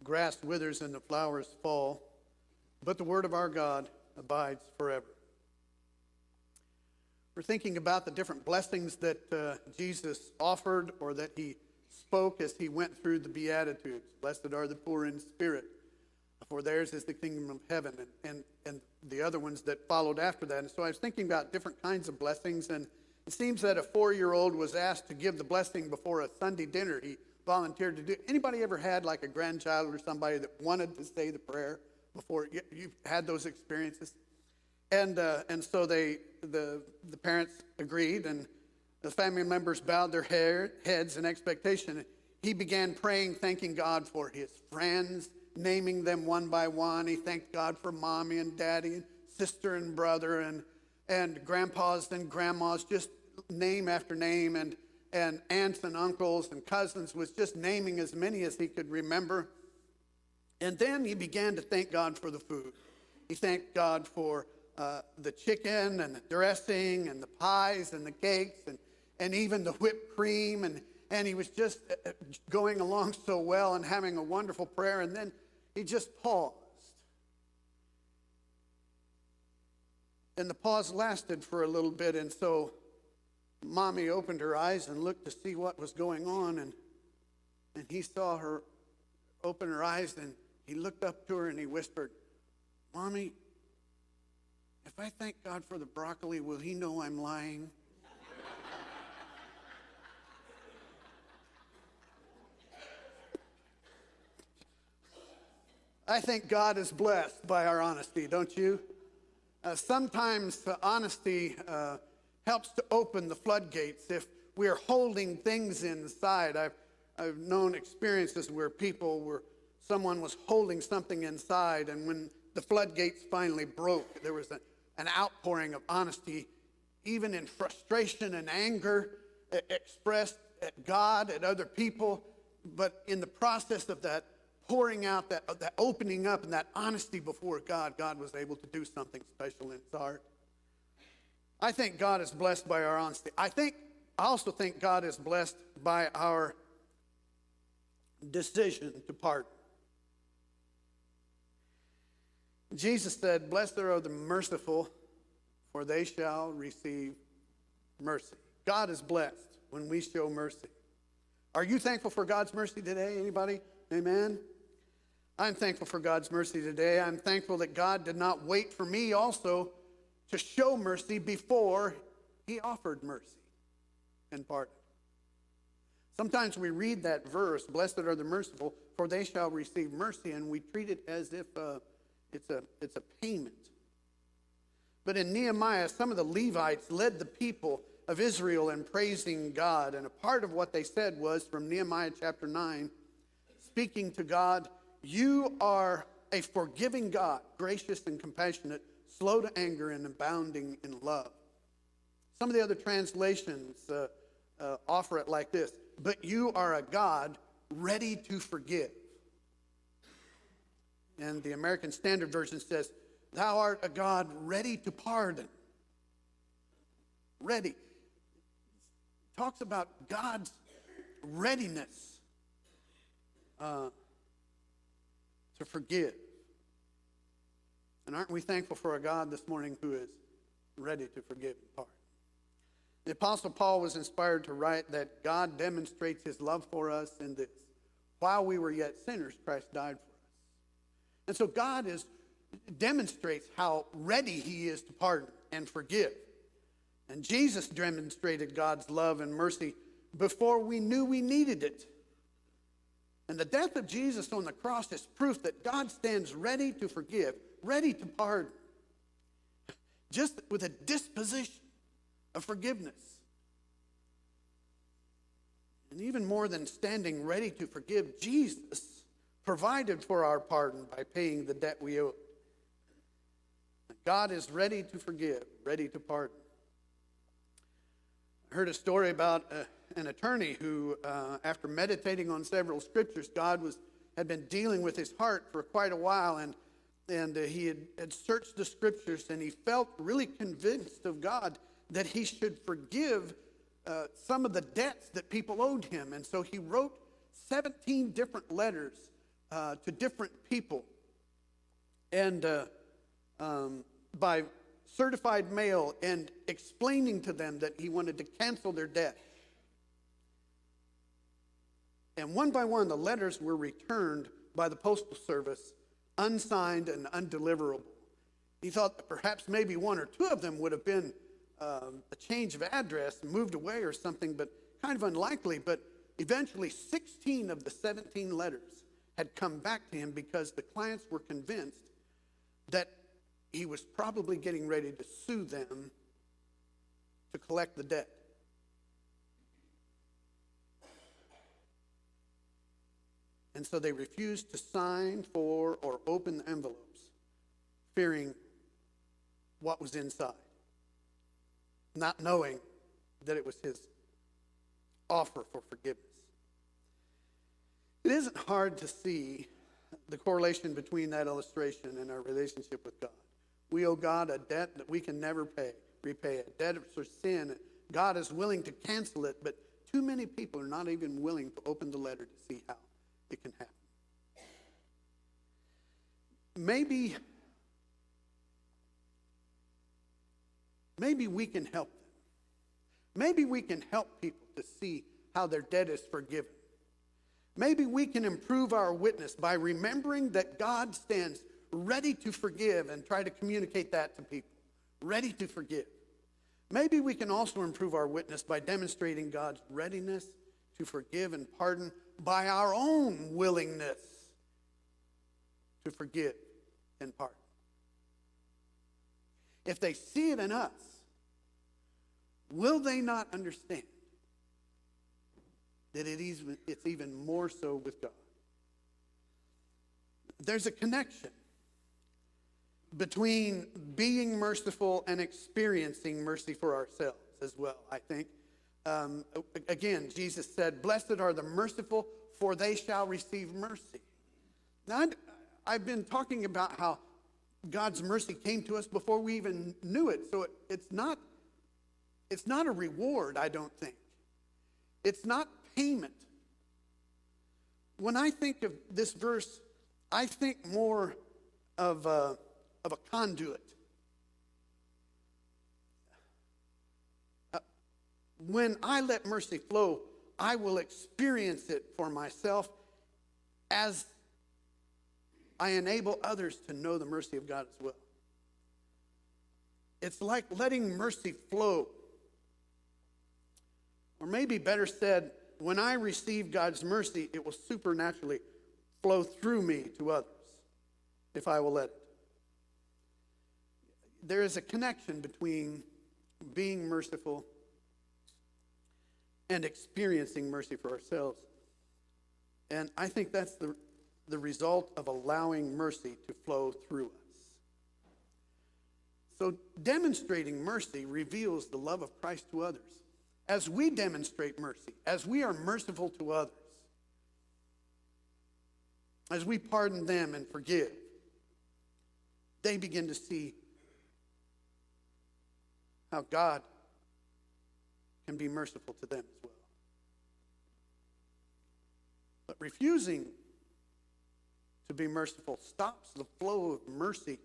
grass withers and the flowers fall, but the word of our God abides forever. We're thinking about the different blessings that Jesus offered or that he spoke as he went through the Beatitudes. Blessed are the poor in spirit, for theirs is the kingdom of heaven, and the other ones that followed after that. And so I was thinking about different kinds of blessings, and it seems that a 4-year-old was asked to give the blessing before a Sunday dinner. He volunteered to do it. Anybody ever had like a grandchild or somebody that wanted to say the prayer before? You've had those experiences? And so the parents agreed, and the family members bowed their heads in expectation. He began praying, thanking God for his friends, naming them one by one. He thanked God for mommy and daddy and sister and brother and grandpas and grandmas, just name after name, and aunts and uncles and cousins, was just naming as many as he could remember. And then he began to thank God for the food. He thanked God for the chicken and the dressing and the pies and the cakes and even the whipped cream. And he was just going along so well and having a wonderful prayer. And then he just paused. And the pause lasted for a little bit. And so mommy opened her eyes and looked to see what was going on. And he saw her open her eyes, and he looked up to her and he whispered, "Mommy, if I thank God for the broccoli, will he know I'm lying?" I think God is blessed by our honesty, don't you? Sometimes honesty helps to open the floodgates. If we are holding things inside, I've known experiences where someone was holding something inside, and when the floodgates finally broke, there was an outpouring of honesty, even in frustration and anger, expressed at God, at other people. But in the process of that pouring out, that opening up, and that honesty before God, God was able to do something special in his heart. I think God is blessed by our honesty. I also think God is blessed by our decision to pardon. Jesus said, "Blessed are the merciful, for they shall receive mercy." God is blessed when we show mercy. Are you thankful for God's mercy today? Anybody? Amen? I'm thankful for God's mercy today. I'm thankful that God did not wait for me also to show mercy before he offered mercy and pardon. Sometimes we read that verse, "Blessed are the merciful, for they shall receive mercy," and we treat it as if it's a payment. But in Nehemiah, some of the Levites led the people of Israel in praising God, and a part of what they said was from Nehemiah chapter 9, speaking to God, "You are a forgiving God, gracious and compassionate, slow to anger and abounding in love." Some of the other translations offer it like this, "But you are a God ready to forgive." And the American Standard Version says, "Thou art a God ready to pardon." Ready. It talks about God's readiness to forgive. And aren't we thankful for a God this morning who is ready to forgive and pardon? The Apostle Paul was inspired to write that God demonstrates his love for us in this: while we were yet sinners, Christ died for us. And so God demonstrates how ready he is to pardon and forgive. And Jesus demonstrated God's love and mercy before we knew we needed it. And the death of Jesus on the cross is proof that God stands ready to forgive, ready to pardon, just with a disposition of forgiveness. And even more than standing ready to forgive, Jesus provided for our pardon by paying the debt we owed. God is ready to forgive, ready to pardon. I heard a story about an attorney who, after meditating on several scriptures, God had been dealing with his heart for quite a while, and he had searched the scriptures, and he felt really convinced of God that he should forgive some of the debts that people owed him. And so he wrote 17 different letters to different people, and by certified mail, and explaining to them that he wanted to cancel their debt. And one by one, the letters were returned by the Postal Service, unsigned and undeliverable. He thought that perhaps maybe one or two of them would have been a change of address, moved away or something, but kind of unlikely. But eventually, 16 of the 17 letters had come back to him because the clients were convinced that he was probably getting ready to sue them to collect the debt. And so they refused to sign for or open the envelopes, fearing what was inside, not knowing that it was his offer for forgiveness. It isn't hard to see the correlation between that illustration and our relationship with God. We owe God a debt that we can never repay, a debt for sin. God is willing to cancel it, but too many people are not even willing to open the letter to see how it can happen. Maybe we can help them. Maybe we can help people to see how their debt is forgiven. Maybe we can improve our witness by remembering that God stands ready to forgive and try to communicate that to people. Ready to forgive. Maybe we can also improve our witness by demonstrating God's readiness to forgive and pardon by our own willingness to forgive and pardon. If they see it in us, will they not understand that it's even more so with God? There's a connection between being merciful and experiencing mercy for ourselves as well, I think. Again, Jesus said, "Blessed are the merciful, for they shall receive mercy." Now, I've been talking about how God's mercy came to us before we even knew it. So it's not a reward, I don't think. It's not payment. When I think of this verse, I think more of a conduit. When I let mercy flow, I will experience it for myself as I enable others to know the mercy of God as well. It's like letting mercy flow. Or maybe better said, when I receive God's mercy, it will supernaturally flow through me to others, if I will let it. There is a connection between being merciful and experiencing mercy for ourselves. And I think that's the result of allowing mercy to flow through us. So demonstrating mercy reveals the love of Christ to others. As we demonstrate mercy, as we are merciful to others, as we pardon them and forgive, they begin to see how God can be merciful to them as well. But refusing to be merciful stops the flow of mercy,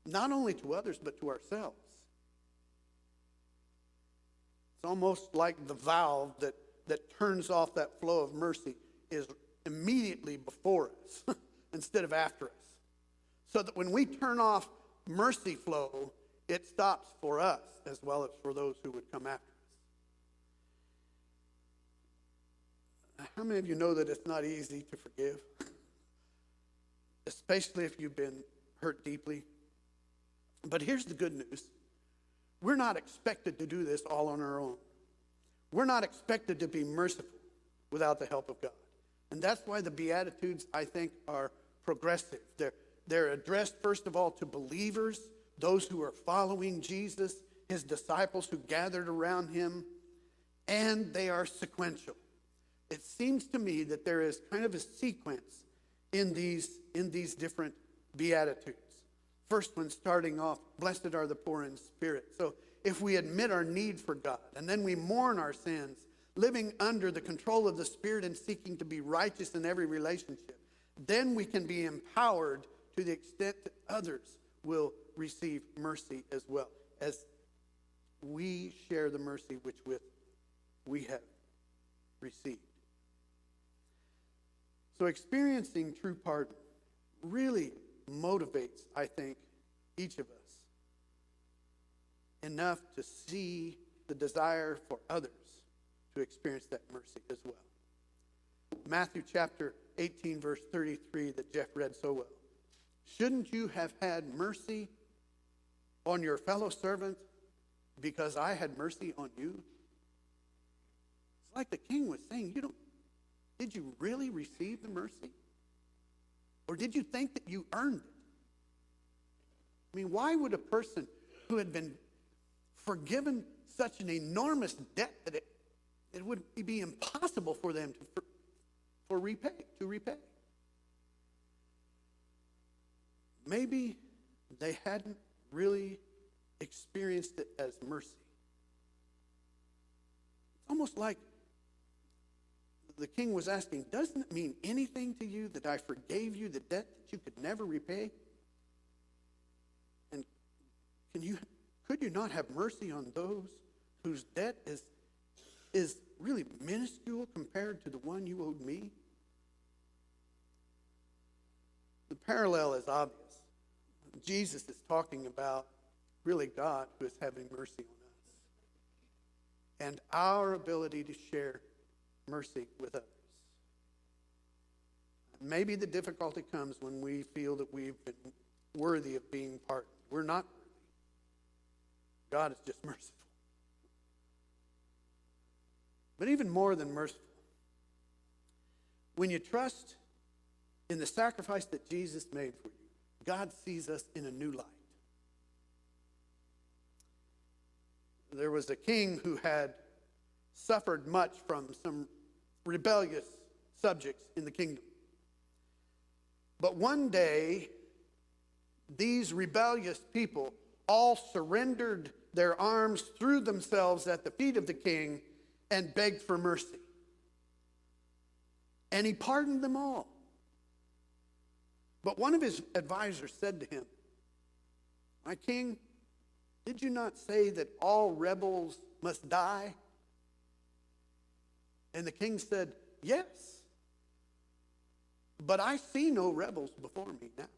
not only to others, but to ourselves. It's almost like the valve that turns off that flow of mercy is immediately before us instead of after us. So that when we turn off mercy flow, it stops for us as well as for those who would come after us. How many of you know that it's not easy to forgive? Especially if you've been hurt deeply. But here's the good news. We're not expected to do this all on our own. We're not expected to be merciful without the help of God. And that's why the Beatitudes, I think, are progressive. They're addressed, first of all, to believers, those who are following Jesus, his disciples who gathered around him, and they are sequential. It seems to me that there is kind of a sequence in these different Beatitudes. First one starting off, blessed are the poor in spirit. So if we admit our need for God, and then we mourn our sins, living under the control of the Spirit and seeking to be righteous in every relationship, then we can be empowered to the extent that others will receive mercy as well, as we share the mercy which we have received. So experiencing true pardon really motivates, I think, each of us enough to see the desire for others to experience that mercy as well. Matthew chapter 18, verse 33 that Jeff read so well. Shouldn't you have had mercy on your fellow servant because I had mercy on you? It's like the king was saying, did you really receive the mercy? Or did you think that you earned it? I mean, why would a person who had been forgiven such an enormous debt that it would be impossible for them to repay? Maybe they hadn't really experienced it as mercy. It's almost like the king was asking, doesn't it mean anything to you that I forgave you the debt that you could never repay? And could you not have mercy on those whose debt is really minuscule compared to the one you owed me? The parallel is obvious. Jesus is talking about really God who is having mercy on us and our ability to share mercy with others. Maybe the difficulty comes when we feel that we've been worthy of being pardoned. We're not worthy. God is just merciful. But even more than merciful, when you trust in the sacrifice that Jesus made for you, God sees us in a new light. There was a king who had suffered much from some rebellious subjects in the kingdom. But one day, these rebellious people all surrendered their arms, threw themselves at the feet of the king, and begged for mercy. And he pardoned them all. But one of his advisors said to him, "My king, did you not say that all rebels must die?" And the king said, "Yes, but I see no rebels before me now."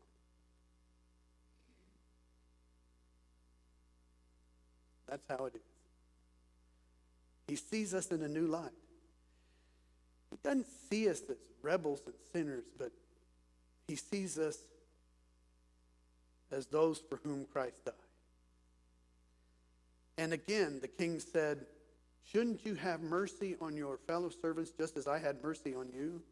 That's how it is. He sees us in a new light. He doesn't see us as rebels and sinners, but he sees us as those for whom Christ died. And again, the king said, "Shouldn't you have mercy on your fellow servants just as I had mercy on you?"